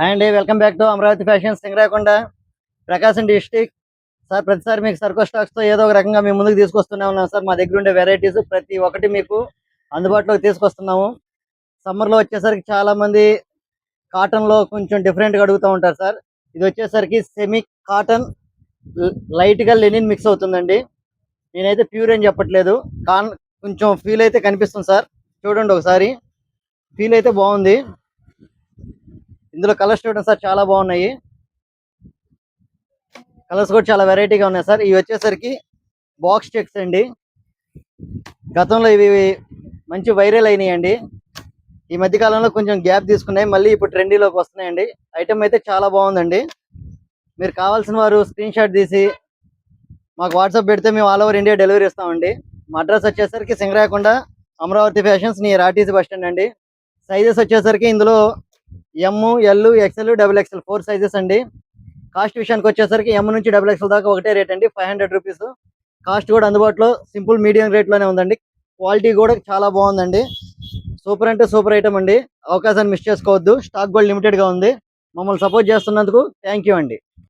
Hi అండి, welcome back to Amaravati fashion Singarakonda, Prakasam district. Sir, ప్రతిసారి మీకు సర్కో స్టాక్స్తో ఏదో ఒక రకంగా మేము ముందుకు తీసుకొస్తూనే ఉన్నాం సార్. మా దగ్గర ఉండే వెరైటీస్ ప్రతి ఒక్కటి మీకు అందుబాటులోకి తీసుకొస్తున్నాము. సమ్మర్లో వచ్చేసరికి చాలామంది కాటన్లో కొంచెం డిఫరెంట్గా అడుగుతూ ఉంటారు సార్. ఇది వచ్చేసరికి సెమీ కాటన్, లైట్గా లెనిన్ మిక్స్ అవుతుందండి. నేనైతే ప్యూర్ అని చెప్పట్లేదు, కొంచెం ఫీల్ అయితే కనిపిస్తుంది సార్. చూడండి ఒకసారి, ఫీల్ అయితే బాగుంది. ఇందులో కలర్స్ చూడండి సార్, చాలా బాగున్నాయి. కలర్స్ కూడా చాలా వెరైటీగా ఉన్నాయి సార్. ఇవి వచ్చేసరికి బాక్స్ చెక్స్ అండి. గతంలో ఇవి మంచి వైరల్ అయినాయండి. ఈ మధ్య కాలంలో కొంచెం గ్యాప్ తీసుకున్నాయి, మళ్ళీ ఇప్పుడు ట్రెండీలోకి వస్తున్నాయండి. ఐటమ్ అయితే చాలా బాగుందండి. మీరు కావాల్సిన వారు స్క్రీన్ షాట్ తీసి మాకు వాట్సాప్ పెడితే మేము ఆల్ ఓవర్ ఇండియా డెలివరీ ఇస్తామండి. మా అడ్రస్ వచ్చేసరికి Singarakonda, Amaravati fashions near RTC bus stand అండి. సైజెస్ వచ్చేసరికి ఇందులో M, L, XL, XXL 4 sizes అండి. కాస్ట్ విషయానికి వచ్చేసరికి ఎమ్ నుంచి XXL దాకా ఒకటే రేట్ అండి, 500 రూపీస్. కాస్ట్ కూడా అందుబాటులో సింపుల్ మీడియం రేట్లోనే ఉందండి. క్వాలిటీ కూడా చాలా బాగుందండి. సూపర్ అంటే సూపర్ ఐటమ్ అండి. అవకాశాన్ని మిస్ చేసుకోవద్దు. స్టాక్ కూడా లిమిటెడ్గా ఉంది. మమ్మల్ని సపోర్ట్ చేస్తున్నందుకు థ్యాంక్ యూ అండి.